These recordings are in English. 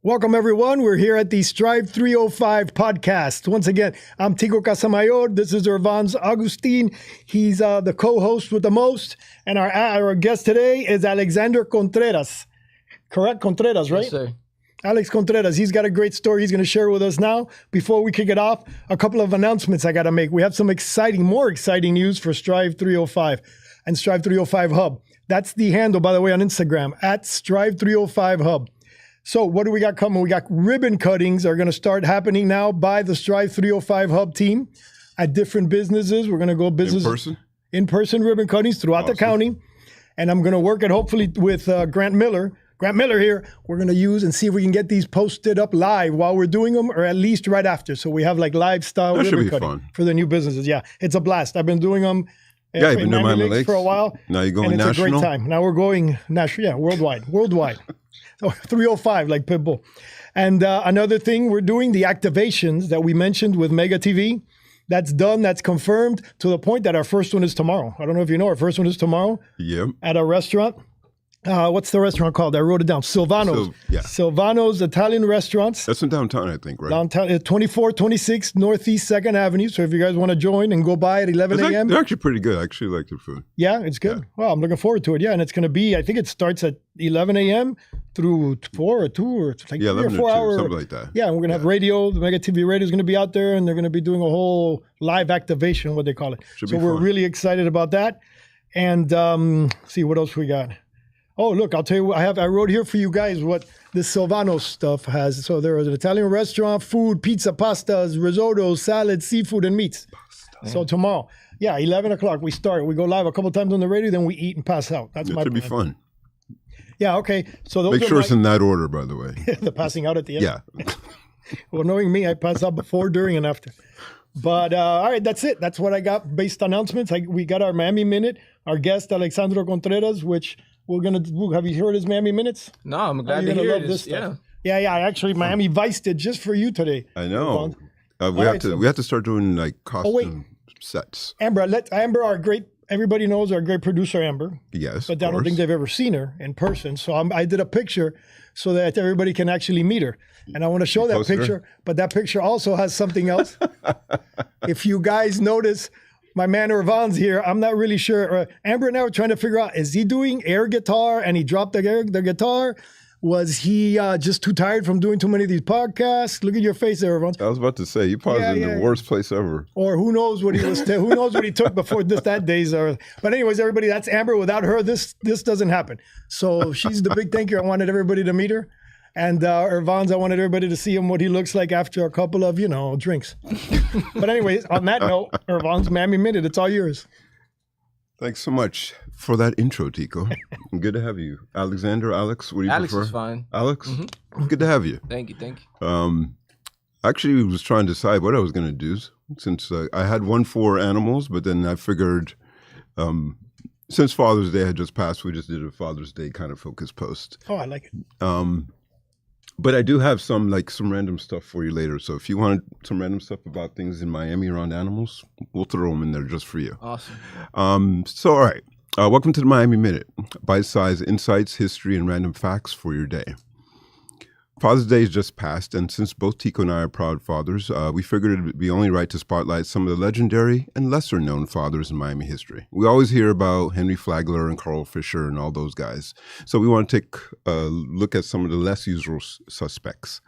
Welcome, everyone. We're here at the Strive305 podcast. Once again, I'm Tico Casamayor. This is Irvans Augustin. He's the co-host with the most. And our guest today is Alexandre Contreras. Correct? Contreras, right? Yes, sir. Alex Contreras. He's got a great story he's going to share with us now. Before we kick it off, a couple of announcements I got to make. We have some more exciting news for Strive305 and Strive305 Hub. That's the handle, by the way, on Instagram, at Strive305 Hub. So what do we got coming? We got ribbon cuttings are going to start happening now by the Strive305 Hub team at different businesses. We're going to go business in-person ribbon cuttings throughout the county. And I'm going to work it hopefully with Grant Miller. Grant Miller here, we're going to use and see if we can get these posted up live while we're doing them, or at least right after. So we have like live style ribbon cutting for the new businesses. Yeah, it's a blast. I've been doing them you've been doing Miami Lakes for a while. Now you're going and it's national? a great time. Now we're going national, worldwide. So 305 like Pitbull. And another thing we're doing, the activations that we mentioned with Mega TV, that's done, that's confirmed to the point that our first one is tomorrow. I don't know if you know, our first one is tomorrow. Yep. At a restaurant. What's the restaurant called? I wrote it down. Silvano's. Silvano's Italian Restaurants. That's in downtown, I think, right? Downtown, 2426 Northeast 2nd Avenue. So if you guys want to join and go by at 11 a.m. They're actually pretty good. I actually like their food. Yeah, it's good. Yeah. Well, I'm looking forward to it. Yeah, and it's going to be, I think it starts at 11 a.m. through 4 or 2 or like 3 or 4 hours. Something like that. Yeah, and we're going to have radio. The Mega TV radio is going to be out there, and they're going to be doing a whole live activation, what they call it. So we're really excited about that. And see what else we got. Oh, look, I'll tell you what I wrote here for you guys what this Silvano stuff has. So there is an Italian restaurant, food, pizza, pastas, risottos, salads, seafood, and meats. So tomorrow, 11 o'clock, we start. We go live a couple times on the radio, then we eat and pass out. That's my plan. It should be fun. Yeah, okay. So those Make sure it's in that order, by the way. The passing out at the end? Yeah. Well, knowing me, I pass out before, during, and after. But all right, that's it. That's what I got based on announcements. We got our Miami Minute, our guest, Alexandre Contreras, which we're going to do. Have you heard his Miami Minutes? No, I'm glad to hear this. Yeah. I actually Miami Viced it just for you today. I know. We have to start doing like costume sets. Amber, everybody knows our great producer, Amber. Yes, but I don't think they've ever seen her in person. So I did a picture so that everybody can actually meet her. And I want to show that picture, but that picture also has something else. If you guys notice, my man Irvans here, I'm not really sure. Amber and I were trying to figure out, is he doing air guitar and he dropped the guitar? Was he just too tired from doing too many of these podcasts? Look at your face there, Irvans. I was about to say, you paused in the worst place ever. Or who knows what he was, who knows what he took before that days. But anyways, everybody, that's Amber. Without her, this doesn't happen. So she's the big thank you. I wanted everybody to meet her. And Irvans, I wanted everybody to see him, what he looks like after a couple of, drinks. But anyways, on that note, Irvans, Miami Minute, it's all yours. Thanks so much for that intro, Tico. Good to have you. Alexander, Alex, what do you Alex prefer? Alex is fine. Alex? Mm-hmm. Good to have you. Thank you. Actually, was trying to decide what I was going to do since I had one for animals, but then I figured since Father's Day had just passed, we just did a Father's Day kind of focus post. Oh, I like it. But I do have some random stuff for you later. So if you want some random stuff about things in Miami around animals, we'll throw them in there just for you. Awesome. So, all right. Welcome to the Miami Minute. Bite-sized insights, history, and random facts for your day. Father's Day has just passed, and since both Tico and I are proud fathers, we figured it would be only right to spotlight some of the legendary and lesser-known fathers in Miami history. We always hear about Henry Flagler and Carl Fisher and all those guys, so we want to take a look at some of the less usual suspects.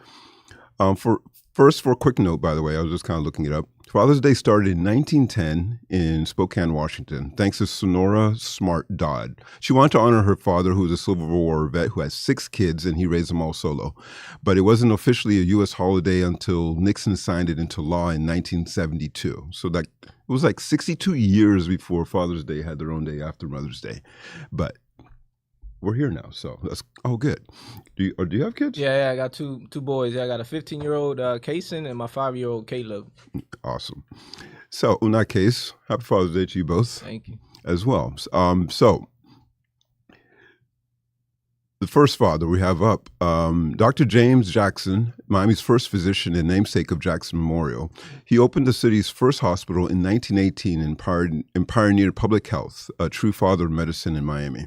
For a quick note, by the way, I was just kind of looking it up. Father's Day started in 1910 in Spokane, Washington, thanks to Sonora Smart Dodd. She wanted to honor her father, who was a Civil War vet who has 6 kids, and he raised them all solo. But it wasn't officially a U.S. holiday until Nixon signed it into law in 1972. So it was like 62 years before Father's Day had their own day after Mother's Day. But we're here now, so that's good. Do you have kids? Yeah, I got two boys. I got a 15-year-old Kason and my 5-year-old Caleb. Awesome. So in that case, happy Father's Day to you both. Thank you. As well. So the first father we have up, Dr. James Jackson, Miami's first physician and namesake of Jackson Memorial. He opened the city's first hospital in 1918 and pioneered public health, a true father of medicine in Miami.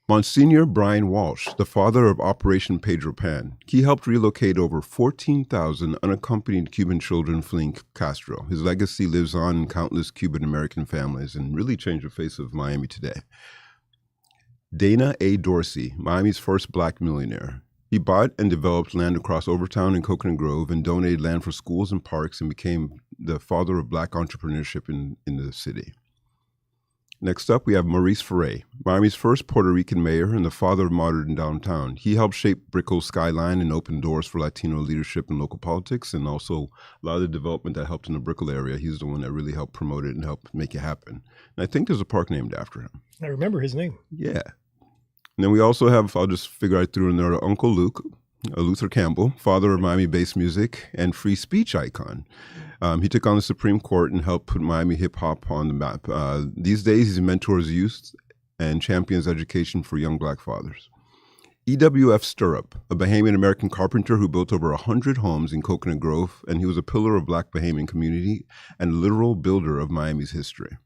Monsignor Brian Walsh, the father of Operation Pedro Pan. He helped relocate over 14,000 unaccompanied Cuban children fleeing Castro. His legacy lives on in countless Cuban-American families and really changed the face of Miami today. Dana A. Dorsey, Miami's first black millionaire. He bought and developed land across Overtown and Coconut Grove and donated land for schools and parks and became the father of black entrepreneurship in the city. Next up, we have Maurice Ferre, Miami's first Puerto Rican mayor and the father of modern downtown. He helped shape Brickell's skyline and open doors for Latino leadership in local politics, and also a lot of the development that helped in the Brickell area. He's the one that really helped promote it and helped make it happen. And I think there's a park named after him. I remember his name. Yeah. And then we also have, I'll just figure I threw in there, Uncle Luke, Luther Campbell, father of Miami bass music and free speech icon. He took on the Supreme Court and helped put Miami hip-hop on the map. These days, he mentors youth and champions education for young black fathers. E.W.F. Stirrup, a Bahamian American carpenter who built over 100 homes in Coconut Grove, and he was a pillar of black Bahamian community and a literal builder of Miami's history.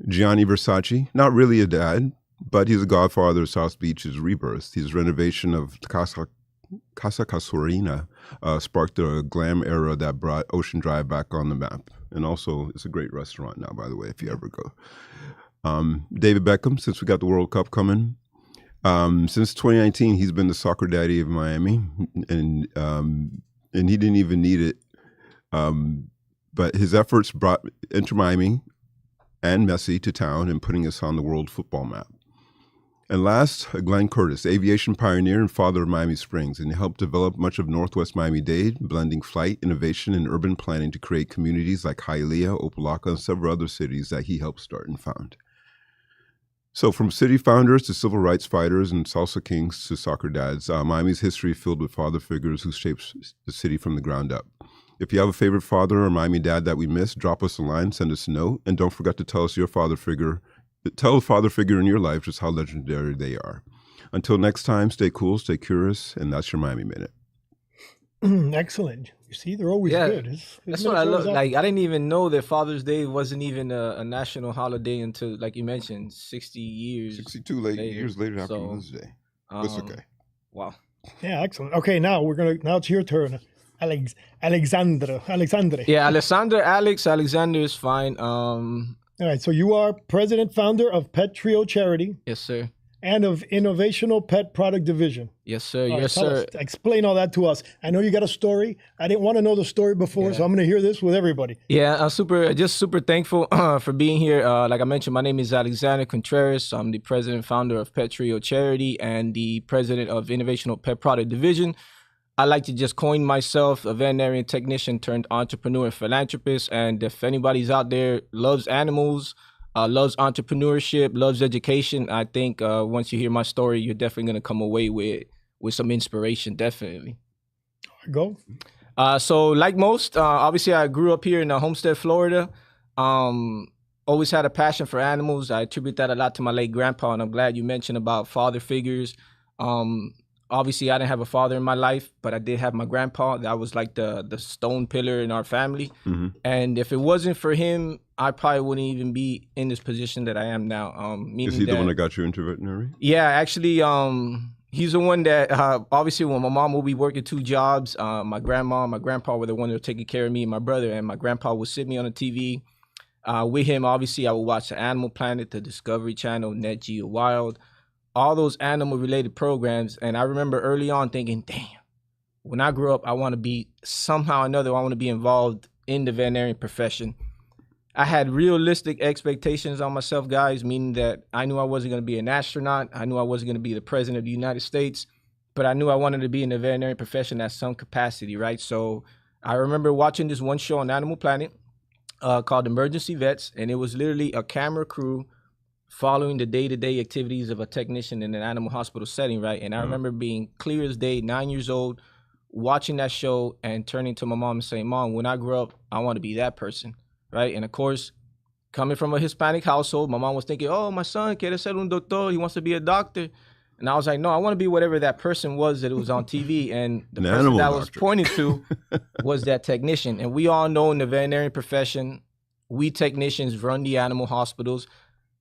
Gianni Versace, not really a dad, but he's a godfather of South Beach's rebirth. His renovation of Casa Casuarina sparked a glam era that brought Ocean Drive back on the map. And also, it's a great restaurant now, by the way, if you ever go. David Beckham, since we got the World Cup coming. Since 2019, he's been the soccer daddy of Miami, and he didn't even need it. But his efforts brought Inter Miami and Messi to town and putting us on the world football map. And last, Glenn Curtis, aviation pioneer and father of Miami Springs, and he helped develop much of Northwest Miami-Dade, blending flight, innovation, and urban planning to create communities like Hialeah, Opa-locka, and several other cities that he helped start and found. So from city founders to civil rights fighters and salsa kings to soccer dads, Miami's history filled with father figures who shaped the city from the ground up. If you have a favorite father or Miami dad that we missed, drop us a line, send us a note, and don't forget to tell us your father figure. Tell a father figure in your life just how legendary they are. Until next time, stay cool, stay curious, and that's your Miami Minute. Excellent. You see, they're always good. That's what I love. Like, I didn't even know that Father's Day wasn't even a national holiday until, like you mentioned, 60 years. 62 years later after Mother's Day. That's okay. Wow. Yeah, excellent. Okay, now it's your turn. Alexandre. Yeah, Alexander is fine. All right, so you are president, founder of Pet Trio Charity. Yes, sir. And of Innovational Pet Product Division. Yes, sir. All yes, right, sir. Explain all that to us. I know you got a story. I didn't want to know the story before, so I'm going to hear this with everybody. Yeah, I'm super thankful for being here. Like I mentioned, my name is Alexandre Contreras. I'm the president and founder of Pet Trio Charity and the president of Innovational Pet Product Division. I like to just coin myself a veterinarian technician turned entrepreneur and philanthropist. And if anybody's out there loves animals, loves entrepreneurship, loves education, I think once you hear my story, you're definitely going to come away with some inspiration, definitely. Go. So like most, obviously I grew up here in Homestead, Florida. Always had a passion for animals. I attribute that a lot to my late grandpa, and I'm glad you mentioned about father figures. Obviously, I didn't have a father in my life, but I did have my grandpa. That was like the stone pillar in our family. Mm-hmm. And if it wasn't for him, I probably wouldn't even be in this position that I am now. Is he the one that got you into veterinary? Yeah, actually, he's the one that, obviously, when my mom would be working 2 jobs, my grandma and my grandpa were the one that were taking care of me and my brother. And my grandpa would sit me on the TV. With him, obviously, I would watch the Animal Planet, the Discovery Channel, Net Geo Wild, all those animal-related programs. And I remember early on thinking, damn, when I grow up, I want to be somehow or another, I want to be involved in the veterinarian profession. I had realistic expectations on myself, guys, meaning that I knew I wasn't going to be an astronaut. I knew I wasn't going to be the president of the United States, but I knew I wanted to be in the veterinary profession at some capacity, right? So I remember watching this one show on Animal Planet called Emergency Vets, and it was literally a camera crew following the day-to-day activities of a technician in an animal hospital setting, right? And I remember being clear as day, 9 years old, watching that show and turning to my mom and saying, Mom, when I grow up, I want to be that person, right? And of course, coming from a Hispanic household, my mom was thinking, oh, my son, quiere ser un doctor, he wants to be a doctor. And I was like, no, I want to be whatever that person was that was on TV. And the person that I was pointing to was that technician. And we all know in the veterinary profession, we technicians run the animal hospitals.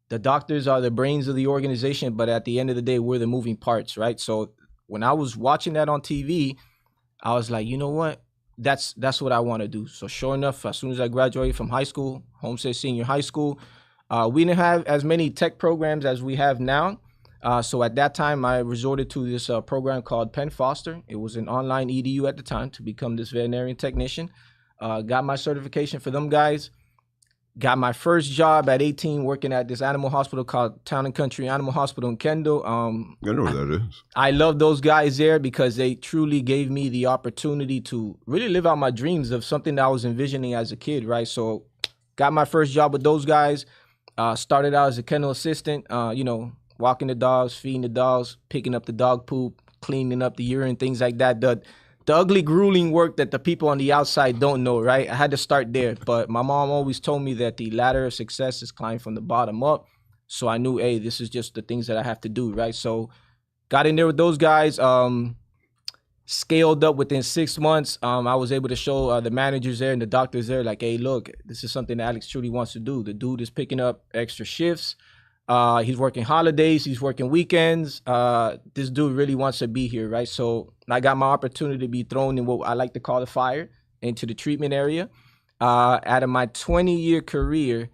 the doctors are the brains of the organization, but at the end of the day, we're the moving parts, right? So when I was watching that on TV, I was like, you know what? That's what I want to do. So sure enough, as soon as I graduated from high school, Homestead Senior High School, we didn't have as many tech programs as we have now. So at that time, I resorted to this program called Penn Foster. It was an online EDU at the time to become this veterinarian technician. Got my certification for them guys. Got my first job at 18 working at this animal hospital called Town and Country Animal Hospital in Kendall. I know where that is. I love those guys there because they truly gave me the opportunity to really live out my dreams of something that I was envisioning as a kid, right? So got my first job with those guys. Started out as a kennel assistant, walking the dogs, feeding the dogs, picking up the dog poop, cleaning up the urine, things like that. The ugly, grueling work that the people on the outside don't know, right? I had to start there. But my mom always told me that the ladder of success is climbing from the bottom up. So I knew, hey, this is just the things that I have to do, right? So got in there with those guys, scaled up within 6 months. I was able to show the managers there and the doctors there, like, hey, look, this is something that Alex truly wants to do. The dude is picking up extra shifts. He's working holidays. He's working weekends. This dude really wants to be here, right? So I got my opportunity to be thrown in what I like to call the fire into the treatment area. Out of my 20-year career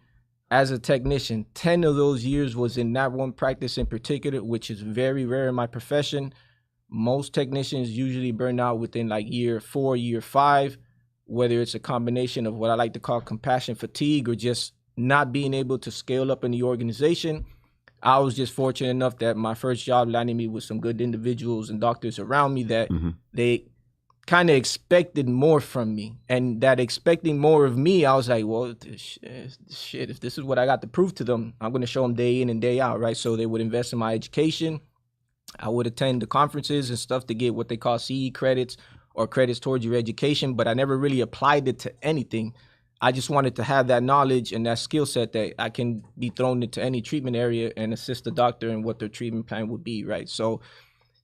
as a technician, 10 of those years was in that one practice in particular, which is very rare in my profession. Most technicians usually burn out within like year 4, year 5, whether it's a combination of what I like to call compassion fatigue or just not being able to scale up in the organization. I was just fortunate enough that my first job landed me with some good individuals and doctors around me that they kind of expected more from me. And that expecting more of me, I was like, well, shit, if this is what I got to prove to them, I'm going to show them day in and day out, right? So they would invest in my education. I would attend the conferences and stuff to get what they call CE credits or credits towards your education, but I never really applied it to anything. I just wanted to have that knowledge and that skill set that I can be thrown into any treatment area and assist the doctor in what their treatment plan would be, right? So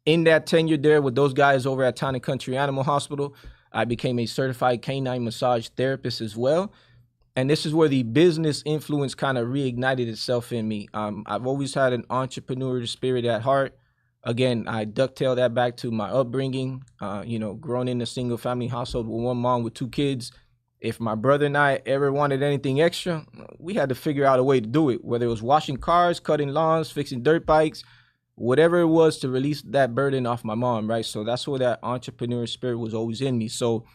in that tenure there with those guys over at Town and Country Animal Hospital, I became a certified canine massage therapist as well. And this is where the business influence kind of reignited itself in me. I've always had an entrepreneurial spirit at heart. Again, I ducktail that back to my upbringing, growing in a single family household with one mom with 2 kids. If my brother and I ever wanted anything extra, we had to figure out a way to do it, whether it was washing cars, cutting lawns, fixing dirt bikes, whatever it was to release that burden off my mom, right? So that's where that entrepreneurial spirit was always in me. So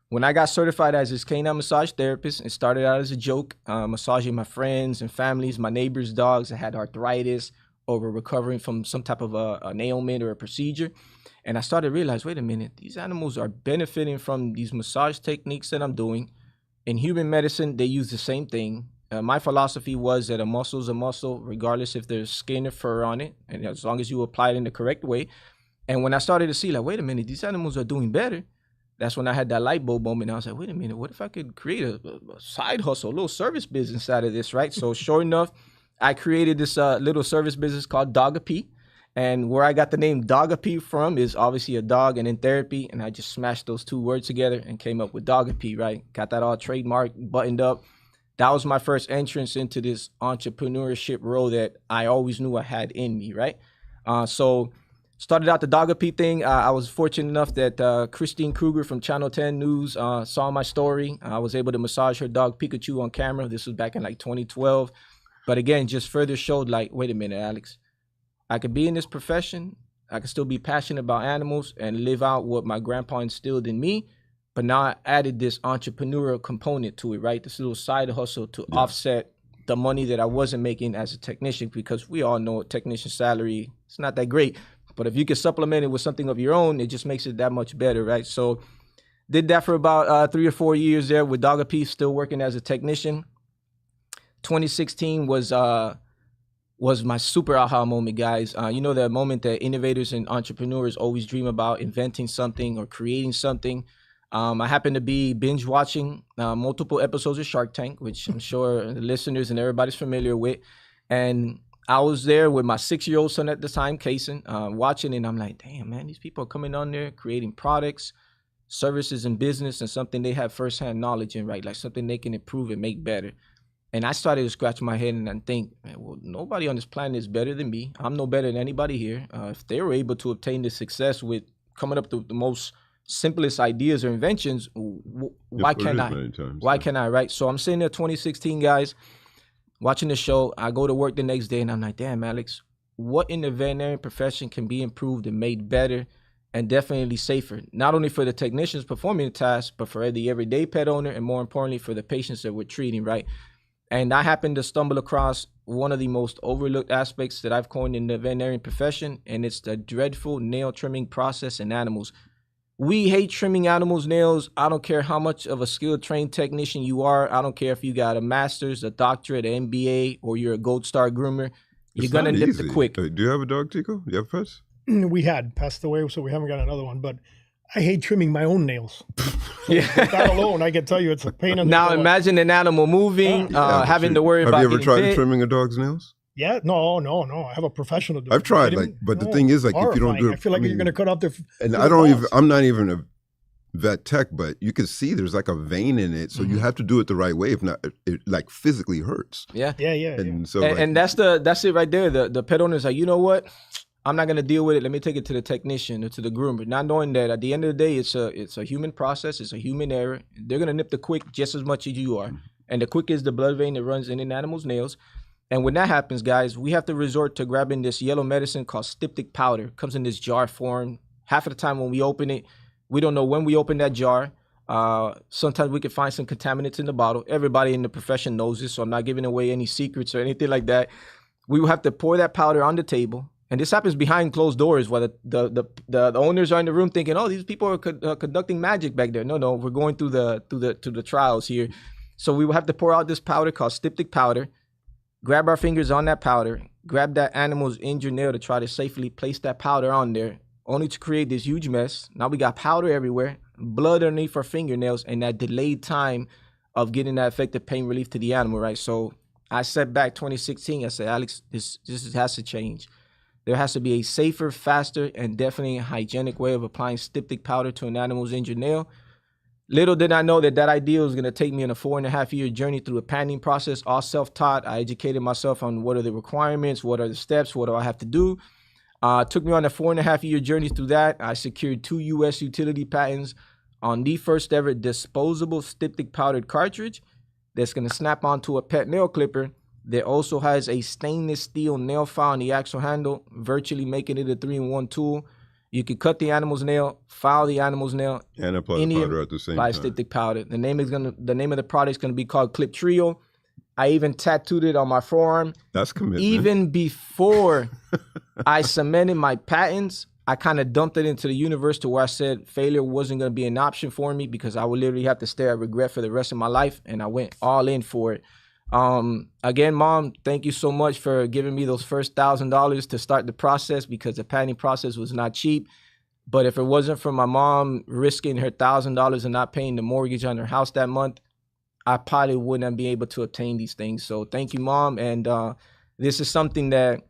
when I got certified as this canine massage therapist, it started out as a joke, massaging my friends and families, my neighbors' dogs that had arthritis or were recovering from some type of an ailment or a procedure. And I started to realize, wait a minute, these animals are benefiting from these massage techniques that I'm doing. In human medicine, they use the same thing. My philosophy was that a muscle is a muscle, regardless if there's skin or fur on it, and as long as you apply it in the correct way. And when I started to see, like, wait a minute, these animals are doing better, that's when I had that light bulb moment. I was like, wait a minute, what if I could create a side hustle, a little service business out of this, right? So sure enough, I created this little service business called Dogapy. And where I got the name Dogapy from is obviously a dog and in therapy. And I just smashed those 2 words together and came up with Dogapy, right? Got that all trademarked, buttoned up. That was my first entrance into this entrepreneurship role that I always knew I had in me, right? So started out the Dogapy thing. I was fortunate enough that Christine Kruger from Channel 10 News saw my story. I was able to massage her dog Pikachu on camera. This was back in like 2012. But again, just further showed like, wait a minute, Alex. I could be in this profession, I could still be passionate about animals and live out what my grandpa instilled in me, but now I added this entrepreneurial component to it, right? This little side hustle to offset the money that I wasn't making as a technician, because we all know a technician salary, it's not that great, but if you can supplement it with something of your own, it just makes it that much better, right? So did that for about 3 or 4 years there with Dogapy, still working as a technician. 2016 was my super aha moment, guys. That moment that innovators and entrepreneurs always dream about, inventing something or creating something. I happen to be binge watching multiple episodes of Shark Tank, which I'm sure the listeners and everybody's familiar with. And I was there with my 6-year-old son at the time, Kason, watching, and I'm like, damn, man, these people are coming on there creating products, services, and business, and something they have firsthand knowledge in, right? Like something they can improve and make better. And I started to scratch my head and think, man, well, nobody on this planet is better than me. I'm no better than anybody here. If they were able to obtain this success with coming up with the most simplest ideas or inventions, why can't I? Why can't I, right? So I'm sitting there 2016, guys, watching the show. I go to work the next day and I'm like, damn, Alex, what in the veterinary profession can be improved and made better and definitely safer, not only for the technicians performing the task, but for the everyday pet owner and more importantly for the patients that we're treating, right? And I happened to stumble across one of the most overlooked aspects that I've coined in the veterinarian profession, and it's the dreadful nail trimming process in animals. We hate trimming animals' nails. I don't care how much of a skilled trained technician you are. I don't care if you got a master's, a doctorate, an MBA, or you're a gold star groomer. You're going to nip the quick. Do you have a dog, Tico? Do you have pets? We had passed away, so we haven't got another one, but I hate trimming my own nails. So Yeah. that alone, I can tell you it's a pain in the Now imagine an animal moving, having to worry about Have you ever tried bit. trimming a dog's nails? Yeah, no. I have a professional do it. I've tried, but the thing is, if you don't do it, I feel like you're going to cut off their. And I don't even. I'm not even a vet tech, but you can see there's like a vein in it, so you have to do it the right way. If not, it like physically hurts. Yeah. And so, And that's it right there. The pet owner's like, you know what? I'm not gonna deal with it. Let me take it to the technician or to the groomer. Not knowing that at the end of the day, it's a human process. It's a human error. They're gonna nip the quick just as much as you are. And the quick is the blood vein that runs in an animal's nails. And when that happens, guys, we have to resort to grabbing this yellow medicine called styptic powder. It comes in this jar form. Half of the time when we open it, we don't know when we open that jar. Sometimes we can find some contaminants in the bottle. Everybody in the profession knows this, so I'm not giving away any secrets or anything like that. We will have to pour that powder on the table. And this happens behind closed doors while the owners are in the room thinking, oh, these people are conducting magic back there. No, we're going through the trials here. So we will have to pour out this powder called styptic powder, grab our fingers on that powder, grab that animal's injured nail to try to safely place that powder on there, only to create this huge mess. Now we got powder everywhere, blood underneath our fingernails, and that delayed time of getting that effective pain relief to the animal, right? So I sat back 2016, I said, Alex, this has to change. There has to be a safer, faster, and definitely a hygienic way of applying styptic powder to an animal's injured nail. Little did I know that idea was going to take me on a 4.5-year journey through a patenting process, all self-taught. I educated myself on what are the requirements, what are the steps, what do I have to do. Took me on a 4.5-year journey through that. I secured 2 U.S. utility patents on the first ever disposable styptic powdered cartridge that's going to snap onto a pet nail clipper. That also has a stainless steel nail file on the axle handle, virtually making it a 3-in-1 tool. You can cut the animal's nail, file the animal's nail, and apply the powder at the same time. Styptic powder. The name of the product is gonna be called Clip Trio. I even tattooed it on my forearm. That's commitment. Even before I cemented my patents, I kind of dumped it into the universe to where I said failure wasn't gonna be an option for me because I would literally have to stare at regret for the rest of my life, and I went all in for it. Again, Mom, thank you so much for giving me those first $1,000 to start the process because the patenting process was not cheap. But if it wasn't for my mom risking her $1,000 and not paying the mortgage on her house that month, I probably wouldn't be able to obtain these things. So thank you, Mom. And this is something that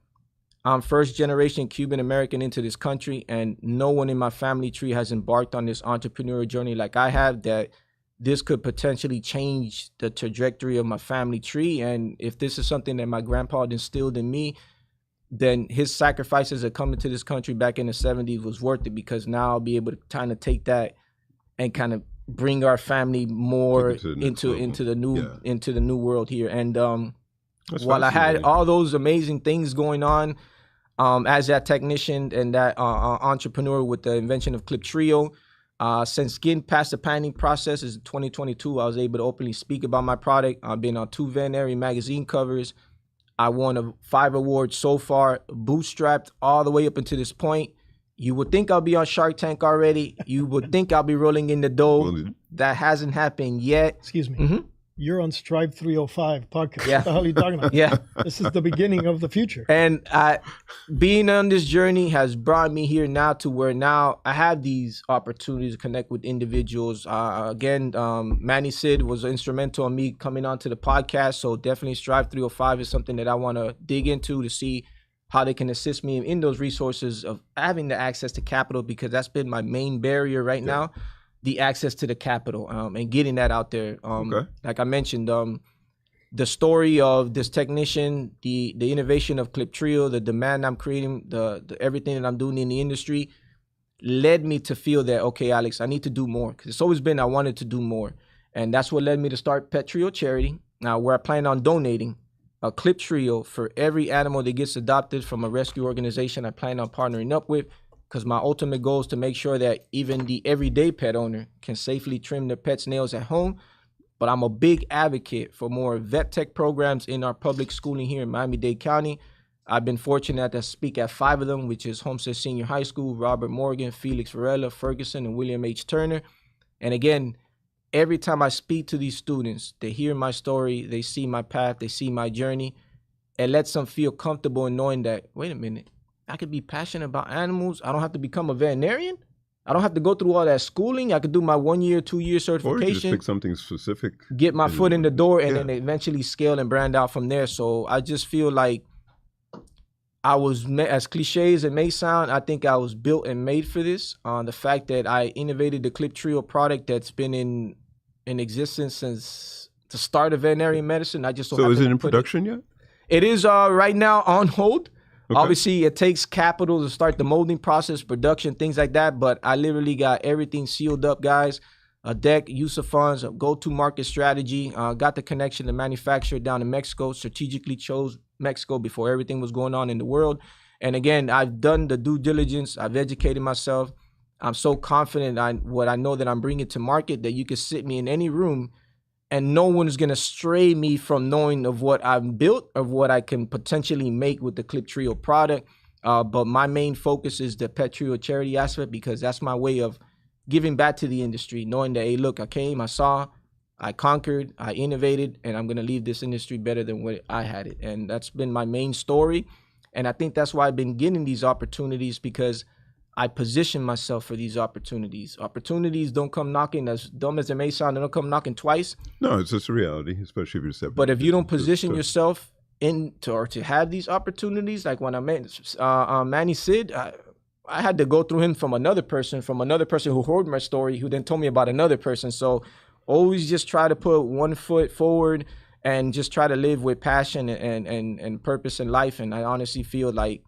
I'm first generation Cuban American into this country, and no one in my family tree has embarked on this entrepreneurial journey like I have, that this could potentially change the trajectory of my family tree. And if this is something that my grandpa instilled in me, then his sacrifices of coming to this country back in the 70s was worth it, because now I'll be able to kind of take that and kind of bring our family more into the new world here. And while I had all those amazing things going on as that technician and that entrepreneur with the invention of Clip Trio, since getting past the patenting process in 2022, I was able to openly speak about my product. I've been on 2 veterinary magazine covers. I won 5 awards so far, bootstrapped all the way up until this point. You would think I'll be on Shark Tank already. You would think I'll be rolling in the dough. That hasn't happened yet. Excuse me. Mm-hmm. You're on Strive305 podcast. Yeah. What the hell are you talking about? Yeah. This is the beginning of the future. And being on this journey has brought me here now to where now I have these opportunities to connect with individuals. Again, Manny Sid was instrumental in me coming onto the podcast. So definitely Strive305 is something that I want to dig into to see how they can assist me in those resources of having the access to capital, because that's been my main barrier right now. The access to the capital and getting that out there. Like I mentioned, the story of this technician, the innovation of Clip Trio, the demand I'm creating, the everything that I'm doing in the industry led me to feel that, okay, Alex, I need to do more. Because it's always been I wanted to do more. And that's what led me to start Pet Trio Charity, where I plan on donating a Clip Trio for every animal that gets adopted from a rescue organization I plan on partnering up with. Because my ultimate goal is to make sure that even the everyday pet owner can safely trim their pet's nails at home. But I'm a big advocate for more vet tech programs in our public schooling here in Miami-Dade County. I've been fortunate to speak at 5 of them, which is Homestead Senior High School, Robert Morgan, Felix Varela, Ferguson, and William H. Turner. And again, every time I speak to these students, they hear my story, they see my path, they see my journey. It lets them feel comfortable in knowing that, wait a minute, I could be passionate about animals. I don't have to become a veterinarian. I don't have to go through all that schooling. I could do my 1 year, 2 year certification. Or you just pick something specific. Get my foot in the door and then eventually scale and brand out from there. So I just feel like I was, as cliche as it may sound, I think I was built and made for this. The fact that I innovated the Clip Trio product that's been in existence since the start of veterinary medicine. I just So is it in production yet? It is right now on hold. Okay. Obviously, it takes capital to start the molding process, production, things like that. But I literally got everything sealed up, guys. A deck, use of funds, a go-to-market strategy. Got the connection to manufacturer down in Mexico. Strategically chose Mexico before everything was going on in the world. And again, I've done the due diligence. I've educated myself. I'm so confident in what I know that I'm bringing to market that you could sit me in any room and no one is going to stray me from knowing of what I've built, of what I can potentially make with the Clip Trio product. But my main focus is the Pet Trio charity aspect, because that's my way of giving back to the industry, knowing that, hey, look, I came, I saw, I conquered, I innovated, and I'm going to leave this industry better than what I had it. And that's been my main story. And I think that's why I've been getting these opportunities, because I position myself for these opportunities. Opportunities don't come knocking, as dumb as it may sound, they don't come knocking twice. No, it's just a reality, especially if you're stepping. But if you don't position yourself to have these opportunities, like when I met Manny Sid, I had to go through him from another person who heard my story, who then told me about another person. So always just try to put one foot forward and just try to live with passion and purpose in life. And I honestly feel like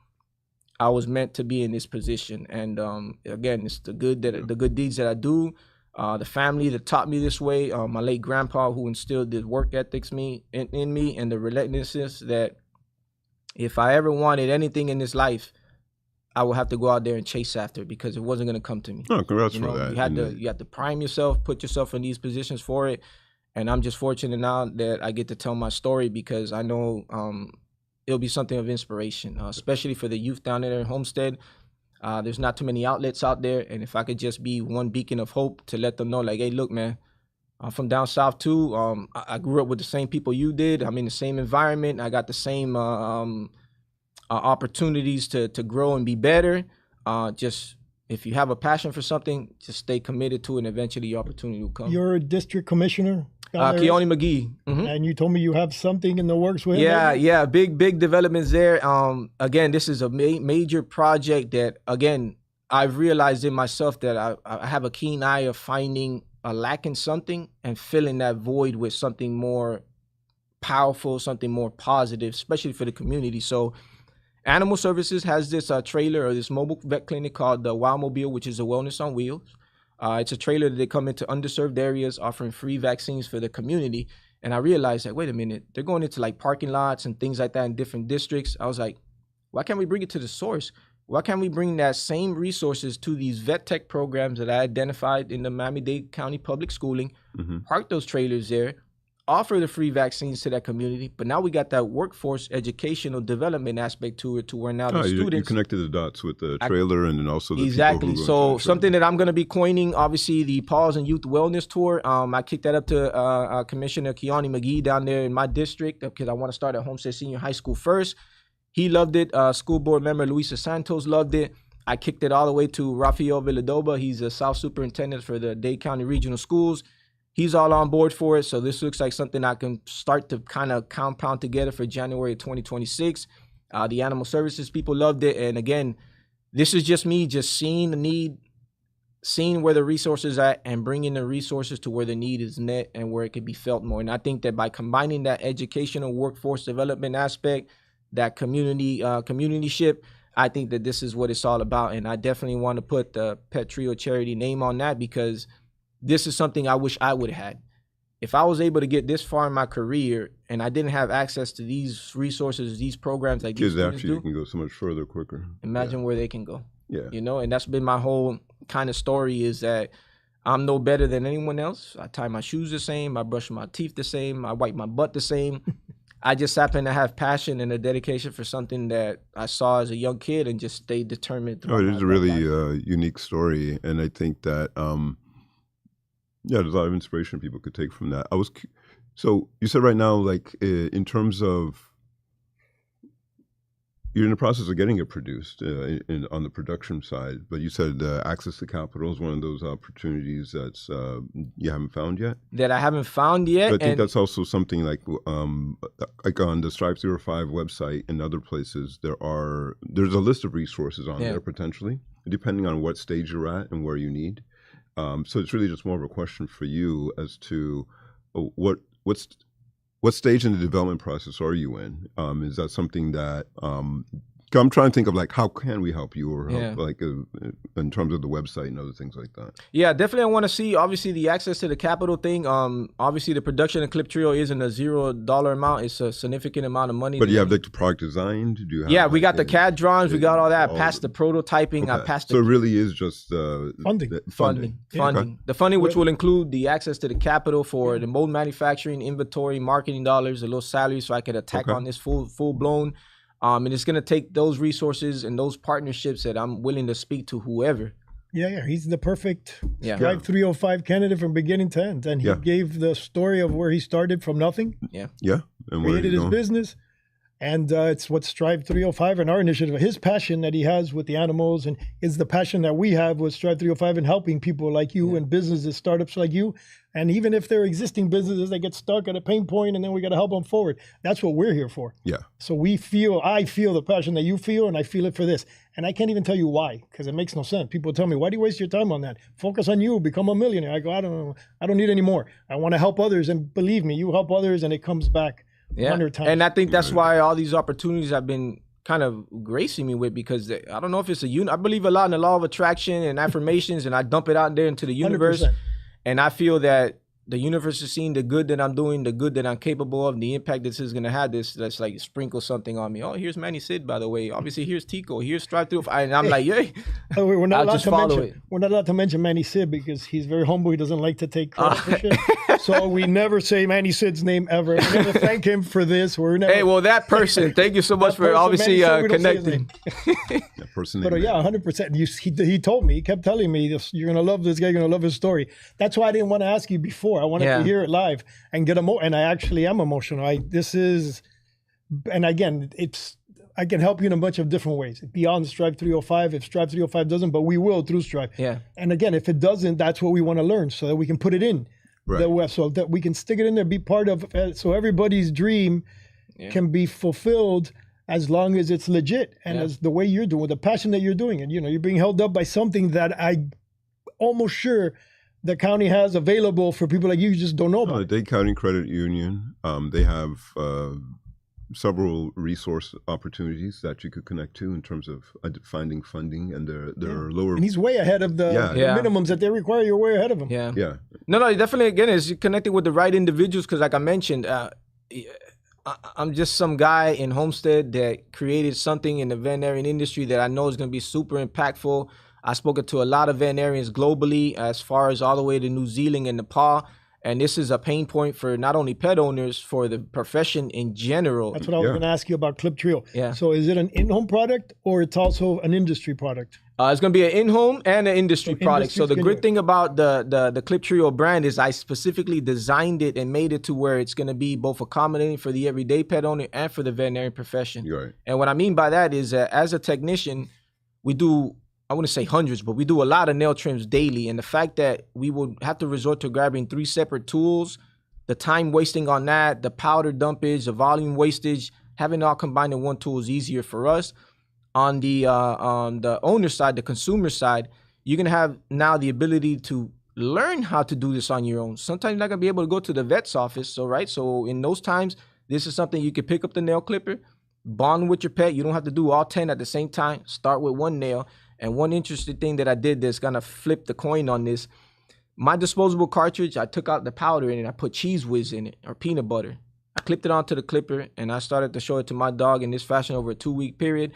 I was meant to be in this position. And again, it's the good deeds that I do, the family that taught me this way, my late grandpa who instilled the work ethics in me, and the relentlessness that if I ever wanted anything in this life, I would have to go out there and chase after it, because it wasn't going to come to me. Oh, congrats for that. You had to prime yourself, put yourself in these positions for it. And I'm just fortunate now that I get to tell my story, because I know it'll be something of inspiration, especially for the youth down there in Homestead. There's not too many outlets out there. And if I could just be one beacon of hope to let them know, like, hey, look, man, I'm from down south too. I grew up with the same people you did. I'm in the same environment. I got the same opportunities to grow and be better. Just if you have a passion for something, just stay committed to it, and eventually your opportunity will come. You're a district commissioner? Keone McGee. Mm-hmm. And you told me you have something in the works with him? Yeah, big developments there. Again, this is a major project that, again, I've realized in myself that I have a keen eye of finding a lack in something and filling that void with something more powerful, something more positive, especially for the community. So Animal Services has this trailer, or this mobile vet clinic called the Wildmobile, which is a wellness on wheels. It's a trailer that they come into underserved areas offering free vaccines for the community. And I realized that, wait a minute, they're going into like parking lots and things like that in different districts. I was like, why can't we bring it to the source? Why can't we bring that same resources to these vet tech programs that I identified in the Miami-Dade County public schooling, park those trailers there, offer the free vaccines to that community, but now we got that workforce educational development aspect to it, to where now the students... You connected the dots with the trailer and then also the exactly. people who So something that I'm going to be coining, obviously, the Paws and Youth Wellness Tour. I kicked that up to Commissioner Keone McGee down there in my district, because I want to start at Homestead Senior High School first. He loved it. School board member Luisa Santos loved it. I kicked it all the way to Rafael Villadoba. He's a South Superintendent for the Dade County Regional Schools. He's all on board for it. So this looks like something I can start to kind of compound together for January of 2026. The Animal Services people loved it. And again, this is just me just seeing the need seeing where the resources at and bringing the resources to where the need is met and where it could be felt more. And I think that by combining that educational workforce development aspect, that communityship, I think that this is what it's all about. And I definitely want to put the Pet Trio charity name on that, because this is something I wish I would have had. If I was able to get this far in my career and I didn't have access to these resources, these programs like kids these after you can go so much further quicker. Imagine where they can go. Yeah. You know, and that's been my whole kind of story, is that I'm no better than anyone else. I tie my shoes the same. I brush my teeth the same. I wipe my butt the same. I just happen to have passion and a dedication for something that I saw as a young kid and just stayed determined. Oh, it is a really unique story. And I think that, there's a lot of inspiration people could take from that. So you said right now, like in terms of, you're in the process of getting it produced on the production side, but you said access to capital is one of those opportunities that's you haven't found yet? That I haven't found yet. But I think that's also something like on the Strive305 website and other places, there's a list of resources on there potentially, depending on what stage you're at and where you need. So it's really just more of a question for you as to what stage in the development process are you in? Is that something that I'm trying to think of, like, how can we help you, or help, like in terms of the website and other things like that? Yeah, definitely. I want to see, obviously, the access to the capital thing. Obviously, the production of Clip Trio isn't a $0 amount. It's a significant amount of money. But you have like the product designed? Do you have, we got the CAD drawings. We got all that. I passed the prototyping. Okay. I passed So it really is just funding. Funding. Okay. The funding, which will include the access to the capital for the mold manufacturing, inventory, marketing dollars, a little salary, so I could attack on this full blown. And it's going to take those resources and those partnerships that I'm willing to speak to whoever. Yeah. He's the perfect Strive305 candidate from beginning to end. And he gave the story of where he started from nothing. Yeah. And created his business. And it's what Strive305 and our initiative, his passion that he has with the animals, and is the passion that we have with Strive305 and helping people like you and businesses, startups like you. And even if they're existing businesses, they get stuck at a pain point, and then we got to help them forward. That's what we're here for. Yeah. So I feel the passion that you feel, and I feel it for this. And I can't even tell you why, because it makes no sense. People tell me, why do you waste your time on that? Focus on you, become a millionaire. I go, I don't need any more. I want to help others. And believe me, you help others and it comes back 100 times. And I think that's why all these opportunities have been kind of gracing me with, because I don't know if it's I believe a lot in the law of attraction and affirmations, and I dump it out there into the universe. 100%. And I feel that the universe is seeing the good that I'm doing, the good that I'm capable of, the impact this is going to have. That's like sprinkle something on me. Oh, here's Manny Sid, by the way. Obviously, here's Tico. Here's Strive305. And I'm like, yay. We're not allowed to mention Manny Sid because he's very humble. He doesn't like to take credit for shit. So we never say Manny Sid's name ever. We never thank him for this. Hey, well, that person, thank you so much for obviously connecting. That person. But 100%. He told me, he kept telling me, you're going to love this guy, you're going to love his story. That's why I didn't want to ask you before. I wanted to hear it live and get and I actually am emotional. And again, I can help you in a bunch of different ways beyond Strive305. If Strive305 doesn't, but we will through Strive. Yeah. And again, if it doesn't, that's what we want to learn so that we can put it in. Right. So that we can stick it in there, be part of, so everybody's dream can be fulfilled as long as it's legit and as the way you're doing, the passion that you're doing it. You're being held up by something that I'm almost sure the county has available for people like you just don't know about. The Dade County Credit Union, they have several resource opportunities that you could connect to in terms of finding funding, and they're lower. And he's way ahead of the minimums that they require. You're way ahead of him. Yeah. No, definitely. Again, is connected with the right individuals, because like I mentioned, I'm just some guy in Homestead that created something in the veterinarian industry that I know is going to be super impactful. I've spoken to a lot of veterinarians globally, as far as all the way to New Zealand and Nepal. And this is a pain point for not only pet owners, for the profession in general. That's what I was going to ask you about Clip Trio. Yeah. So is it an in-home product, or it's also an industry product? It's going to be an in-home and an industry product. So the good thing about the Clip Trio brand is I specifically designed it and made it to where it's going to be both accommodating for the everyday pet owner and for the veterinarian profession. Right. And what I mean by that is that as a technician, we do, I wouldn't say hundreds, but we do a lot of nail trims daily. And the fact that we would have to resort to grabbing 3 separate tools, the time wasting on that, the powder dumpage, the volume wastage, having it all combined in one tool is easier for us. On the owner side, the consumer side, you're going to have now the ability to learn how to do this on your own. Sometimes you're not going to be able to go to the vet's office. So in those times, this is something you can pick up the nail clipper, bond with your pet. You don't have to do all 10 at the same time. Start with one nail. And one interesting thing that I did that's going to flip the coin on this, my disposable cartridge, I took out the powder in it. I put Cheese Whiz in it, or peanut butter. I clipped it onto the clipper, and I started to show it to my dog in this fashion over a 2-week period.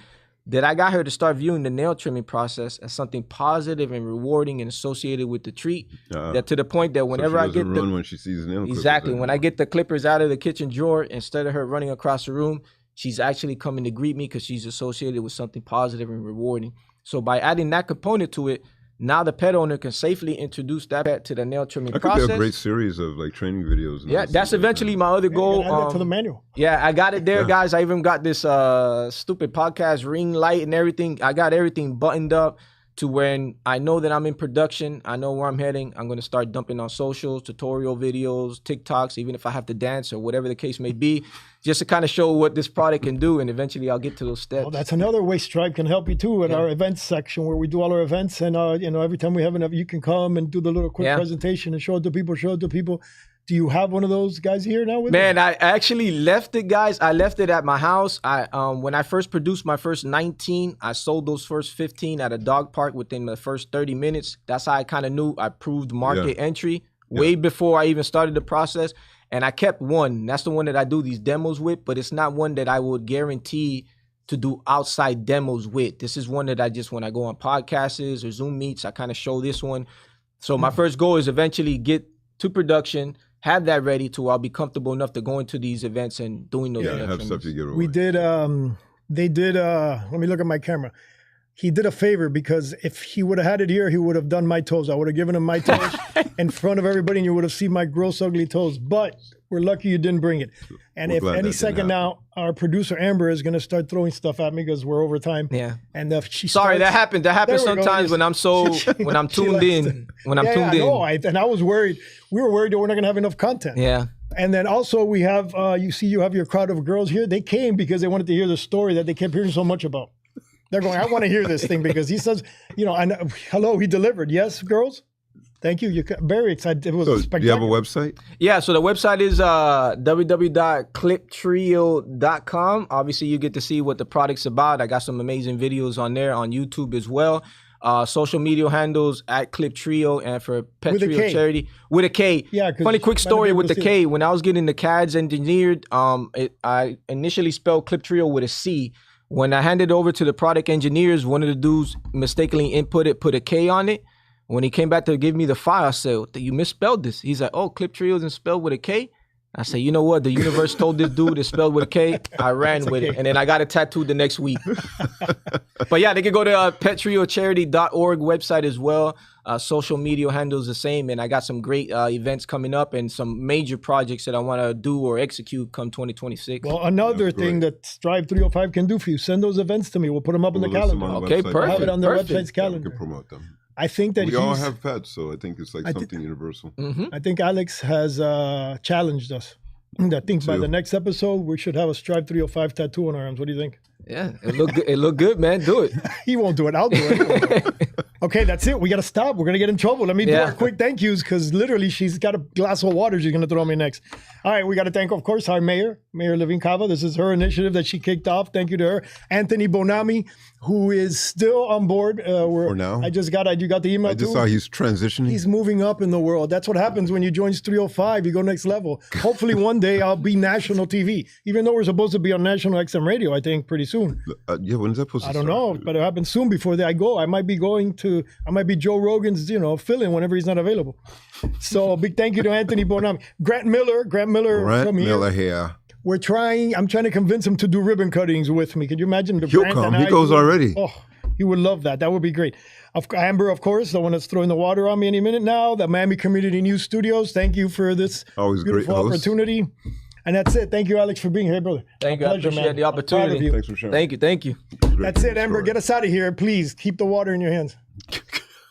That I got her to start viewing the nail trimming process as something positive and rewarding and associated with the treat. That to the point that whenever I get run when she sees nail clippers. Exactly. When I get the clippers out of the kitchen drawer, instead of her running across the room, she's actually coming to greet me because she's associated with something positive and rewarding. So by adding that component to it, now the pet owner can safely introduce that pet to the nail trimming process. That could be a great series of like training videos. Yeah, that's eventually my other goal. Add that to the manual. Yeah, I got it there, guys. I even got this stupid podcast ring light and everything. I got everything buttoned up to when I know that I'm in production. I know where I'm heading. I'm going to start dumping on socials, tutorial videos, TikToks, even if I have to dance or whatever the case may be, just to kind of show what this product can do. And eventually I'll get to those steps. Well, that's another way Strive can help you too in our events section where we do all our events. And, every time we have enough, you can come and do the little quick presentation and show it to people. Do you have one of those guys here now with you? Man, I actually left it, guys. I left it at my house. When I first produced my first 19, I sold those first 15 at a dog park within the first 30 minutes. That's how I kind of knew I proved market entry way before I even started the process. And I kept one. That's the one that I do these demos with, but it's not one that I would guarantee to do outside demos with. This is one that I just, when I go on podcasts or Zoom meets, I kind of show this one. So my first goal is eventually get to production, have that ready to I'll be comfortable enough to go into these events and doing those. Yeah, have stuff you get away. We did, they did, let me look at my camera. He did a favor because if he would have had it here, he would have done my toes. I would have given him my toes in front of everybody and you would have seen my gross, ugly toes. But we're lucky you didn't bring it. And if any second now, our producer Amber is going to start throwing stuff at me because we're over time. Yeah. And if she Sorry, starts, that happened. That happens sometimes when I'm when I'm tuned in. When I'm tuned in. And I was worried. We were worried that we're not going to have enough content. Yeah. And then also we have, you have your crowd of girls here. They came because they wanted to hear the story that they kept hearing so much about. They're going, I want to hear this thing because he says, hello, he delivered. Yes, girls? Thank you. You're very excited. It was spectacular. Do you have a website? Yeah, so the website is www.cliptrio.com. Obviously, you get to see what the product's about. I got some amazing videos on there on YouTube as well. Social media handles at Clip Trio and for Pet Trio Charity with a K. Yeah, funny quick story with the K. When I was getting the CADs engineered, I initially spelled Clip Trio with a C. When I handed it over to the product engineers, one of the dudes mistakenly put a K on it. When he came back to give me the file, I said, you misspelled this. He's like, oh, Clip Trio isn't spelled with a K? I said, you know what? The universe told this dude it's spelled with a K. I ran with it. And then I got it tattooed the next week. But yeah, they can go to pettriocharity.org website as well. Social media handles the same. And I got some great events coming up and some major projects that I want to do or execute come 2026. Well, another thing that Strive305 can do for you, send those events to me. We'll put them up on the calendar. Okay, perfect. We'll have it on their website's calendar. We can promote them. I think that we all have pets, so I think it's like something universal. Mm-hmm. I think Alex has challenged us. I think by the next episode, we should have a Strive305 tattoo on our arms. What do you think? Yeah, it look good, man. Do it. He won't do it. I'll do it. Okay, that's it. We got to stop. We're going to get in trouble. Let me do our quick thank yous because literally she's got a glass of water she's going to throw me next. All right, we got to thank, of course, our Mayor Levine Cava. This is her initiative that she kicked off. Thank you to her. Anthony Bonami, who is still on board. For now. You got the email I just saw he's transitioning. He's moving up in the world. That's what happens when you join 305. You go next level. Hopefully one day I'll be national TV, even though we're supposed to be on national XM radio, I think, pretty soon. Yeah, when is that supposed to start? I don't know, but it happens soon before I go. I might be Joe Rogan's, fill-in whenever he's not available. So a big thank you to Anthony Bonami. Grant Miller from here. I'm trying to convince him to do ribbon cuttings with me. Could you imagine? He'll come. He goes already. Oh, he would love that. That would be great. Amber, of course, the one that's throwing the water on me any minute now. The Miami Community News Studios. Thank you for this beautiful opportunity. And that's it. Thank you, Alex, for being here, brother. Thank you. I appreciate the opportunity. Thanks for sharing. Thank you. That's it, Amber. Get us out of here, please. Keep the water in your hands.